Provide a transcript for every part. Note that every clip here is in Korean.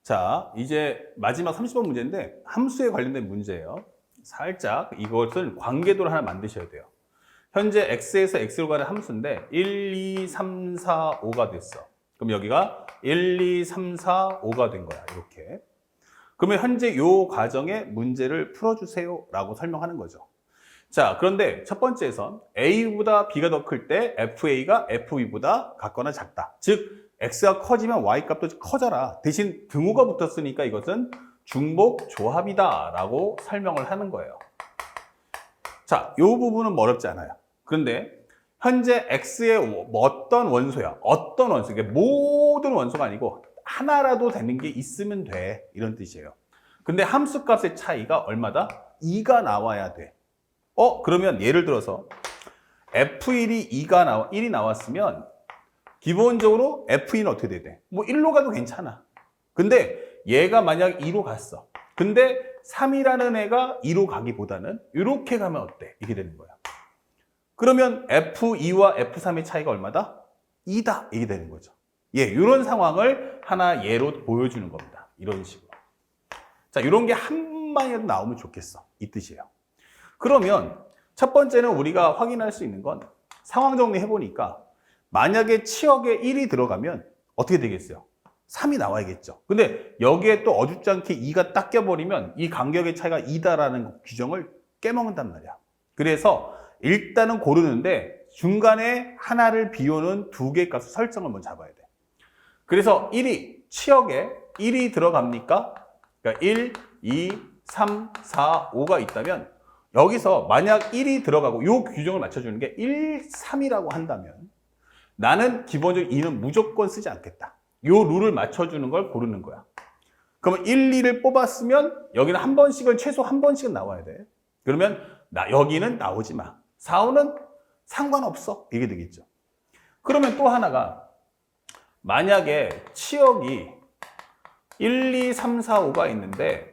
자, 이제 마지막 30번 문제인데 함수에 관련된 문제예요. 살짝 이것은 관계도를 하나 만드셔야 돼요. 현재 x에서 x로 가는 함수인데 1, 2, 3, 4, 5가 됐어. 그럼 여기가 1, 2, 3, 4, 5가 된 거야. 이렇게. 그러면 현재 이 과정의 문제를 풀어주세요 라고 설명하는 거죠. 자, 그런데 첫 번째에선 a보다 b가 더 클 때 fa가 fb보다 같거나 작다. 즉 x가 커지면 y 값도 커져라. 대신 등호가 붙었으니까 이것은 중복 조합이다 라고 설명을 하는 거예요. 자, 이 부분은 어렵지 않아요. 그런데 현재 x의 어떤 원소야? 어떤 원소? 이게 모든 원소가 아니고 하나라도 되는 게 있으면 돼. 이런 뜻이에요. 근데 함수값의 차이가 얼마다? 2가 나와야 돼. 그러면 예를 들어서 F1이 1이 나왔으면 기본적으로 F2는 어떻게 돼야 돼? 뭐 1로 가도 괜찮아. 근데 얘가 만약 2로 갔어. 근데 3이라는 애가 2로 가기보다는 이렇게 가면 어때? 이게 되는 거야. 그러면 F2와 F3의 차이가 얼마다? 2다. 이게 되는 거죠. 예, 이런 상황을 하나 예로 보여주는 겁니다. 이런 식으로. 자, 이런 게 한 방이라도 나오면 좋겠어. 이 뜻이에요. 그러면 첫 번째는 우리가 확인할 수 있는 건 상황 정리해보니까 만약에 치역에 1이 들어가면 어떻게 되겠어요? 3이 나와야겠죠. 근데 여기에 또 어줍지 않게 2가 딱 껴버리면 이 간격의 차이가 2다라는 규정을 깨먹는단 말이야. 그래서 일단은 고르는데 중간에 하나를 비우는 두 개의 값을 설정을 먼저 잡아야 돼. 그래서 치역에 1이 들어갑니까? 그러니까 1, 2, 3, 4, 5가 있다면 여기서 만약 1이 들어가고 이 규정을 맞춰주는 게 1, 3이라고 한다면 나는 기본적으로 2는 무조건 쓰지 않겠다. 이 룰을 맞춰주는 걸 고르는 거야. 그러면 1, 2를 뽑았으면 여기는 한 번씩은 최소 한 번씩은 나와야 돼. 그러면 여기는 나오지 마. 4, 5는 상관없어. 이게 되겠죠. 그러면 또 하나가 만약에 치역이 1, 2, 3, 4, 5가 있는데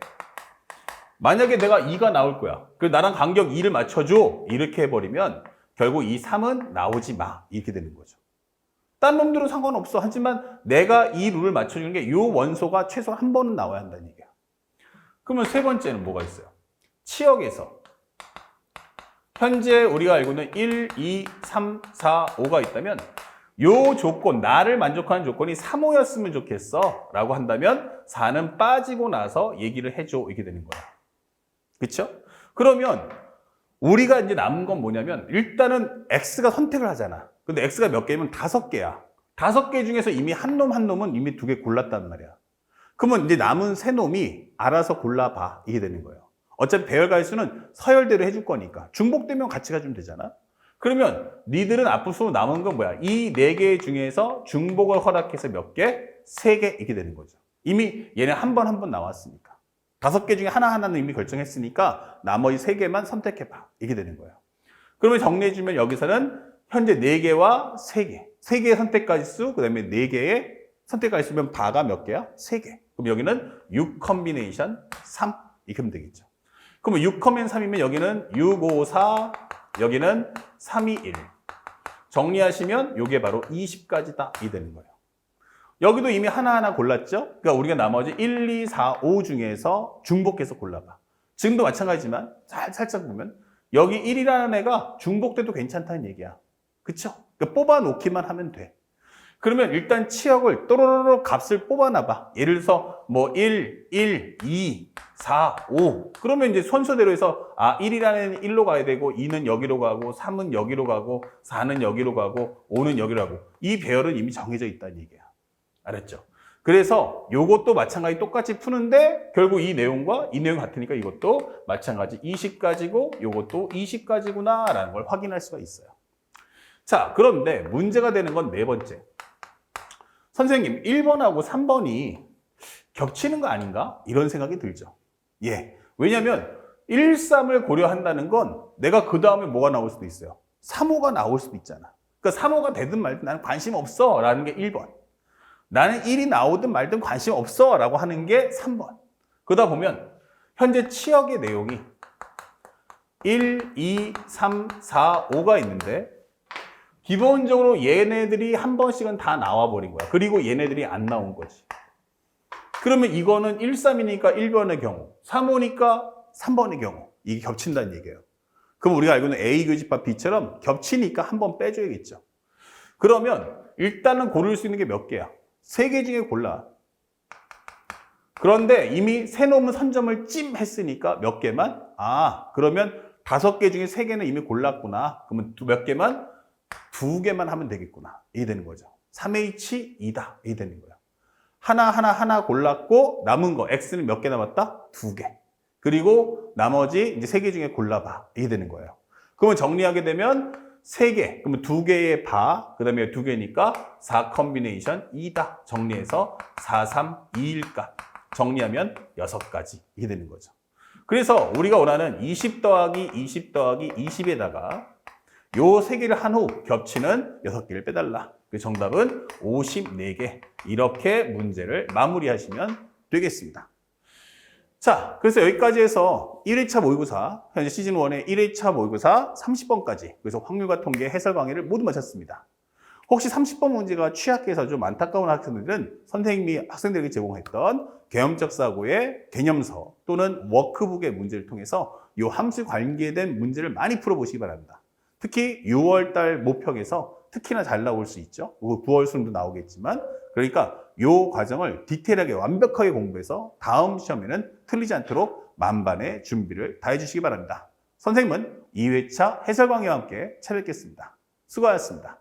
만약에 내가 2가 나올 거야. 그래서 나랑 간격 2를 맞춰줘. 이렇게 해버리면 결국 이 3은 나오지 마. 이렇게 되는 거죠. 딴 놈들은 상관없어. 하지만 내가 이 룰을 맞춰주는 게 이 원소가 최소 한 번은 나와야 한다는 얘기야. 그러면 세 번째는 뭐가 있어요? 치역에서 현재 우리가 알고 있는 1, 2, 3, 4, 5가 있다면 요 조건, 나를 만족하는 조건이 3, 5였으면 좋겠어 라고 한다면 4는 빠지고 나서 얘기를 해줘. 이렇게 되는 거야. 그쵸? 그러면 우리가 이제 남은 건 뭐냐면 일단은 X가 선택을 하잖아. 근데 X가 몇 개면 5개야. 5개 중에서 이미 한 놈은 이미 2개 골랐단 말이야. 그러면 이제 남은 3놈이 알아서 골라봐. 이게 되는 거예요. 어차피 배열가일수는 서열대로 해줄 거니까. 중복되면 같이 가주면 되잖아. 그러면 니들은 앞으로 남은 건 뭐야? 이 4개 중에서 중복을 허락해서 몇 개? 3개 이렇게 되는 거죠. 이미 얘는 한 번 나왔으니까. 5개 중에 하나하나는 이미 결정했으니까 나머지 3개만 선택해봐. 이게 되는 거예요. 그러면 정리해주면 여기서는 현재 4개와 3개. 3개의 선택까지 수, 그 다음에 4개의 선택까지 수면 바가 몇 개야? 3개. 그럼 여기는 6 컨비네이션 3. 이렇게 하면 되겠죠. 그러면 6 컨비네이션 3이면 여기는 6, 5, 4, 여기는 3, 2, 1. 정리하시면 이게 바로 20까지다. 이 되는 거예요. 여기도 이미 하나하나 골랐죠? 그러니까 우리가 나머지 1, 2, 4, 5 중에서 중복해서 골라봐. 지금도 마찬가지지만 살짝 보면 여기 1이라는 애가 중복돼도 괜찮다는 얘기야. 그쵸? 그러니까 뽑아놓기만 하면 돼. 그러면 일단 치역을 또로로로 값을 뽑아놔봐. 예를 들어서 뭐 1, 2, 4, 5. 그러면 이제 순서대로 해서 1이라는 1로 가야 되고 2는 여기로 가고 3은 여기로 가고 4는 여기로 가고 5는 여기로 가고 이 배열은 이미 정해져 있다는 얘기야. 알았죠? 그래서 이것도 마찬가지 똑같이 푸는데 결국 이 내용과 이 내용 같으니까 이것도 마찬가지 20가지고 이것도 20가지구나 라는 걸 확인할 수가 있어요. 자, 그런데 문제가 되는 건 네 번째. 선생님, 1번하고 3번이 겹치는 거 아닌가? 이런 생각이 들죠. 예. 왜냐면 1, 3을 고려한다는 건 내가 그 다음에 뭐가 나올 수도 있어요. 3, 5가 나올 수도 있잖아. 그러니까 3, 5가 되든 말든 나는 관심 없어 라는 게 1번. 나는 1이 나오든 말든 관심 없어 라고 하는 게 3번. 그러다 보면 현재 치역의 내용이 1, 2, 3, 4, 5가 있는데 기본적으로 얘네들이 한 번씩은 다 나와버린 거야. 그리고 얘네들이 안 나온 거지. 그러면 이거는 1, 3이니까 1번의 경우, 3, 5니까 3번의 경우. 이게 겹친다는 얘기예요. 그럼 우리가 알고 있는 A 교집합 B처럼 겹치니까 한 번 빼줘야겠죠. 그러면 일단은 고를 수 있는 게 몇 개야? 3개 중에 골라. 그런데 이미 세 놈은 선점을 찜 했으니까 몇 개만? 그러면 5개 중에 3개는 이미 골랐구나. 그러면 몇 개만? 2개만 하면 되겠구나. 이게 되는 거죠. 3H2다. 이게 되는 거예요. 하나 골랐고 남은 거 X는 몇 개 남았다? 2개. 그리고 나머지 이제 3개 중에 골라봐. 이게 되는 거예요. 그러면 정리하게 되면 3개, 그러면 2개의 바, 그 다음에 2개니까 4 컨비네이션 2다. 정리해서 4, 3, 2일까. 정리하면 6가지. 이게 되는 거죠. 그래서 우리가 원하는 20 더하기 20 더하기 20에다가 요 3개를 한 후 겹치는 6개를 빼달라. 그 정답은 54개. 이렇게 문제를 마무리하시면 되겠습니다. 자, 그래서 여기까지 해서 1회차 모의고사, 현재 시즌1의 1회차 모의고사 30번까지, 그래서 확률과 통계 해설 강의를 모두 마쳤습니다. 혹시 30번 문제가 취약해서 좀 안타까운 학생들은 선생님이 학생들에게 제공했던 개념적 사고의 개념서 또는 워크북의 문제를 통해서 이 함수 관계된 문제를 많이 풀어보시기 바랍니다. 특히 6월달 모평에서 특히나 잘 나올 수 있죠. 9월 수능도 나오겠지만, 그러니까 이 과정을 디테일하게 완벽하게 공부해서 다음 시험에는 틀리지 않도록 만반의 준비를 다 해주시기 바랍니다. 선생님은 2회차 해설 강의와 함께 찾아뵙겠습니다. 수고하셨습니다.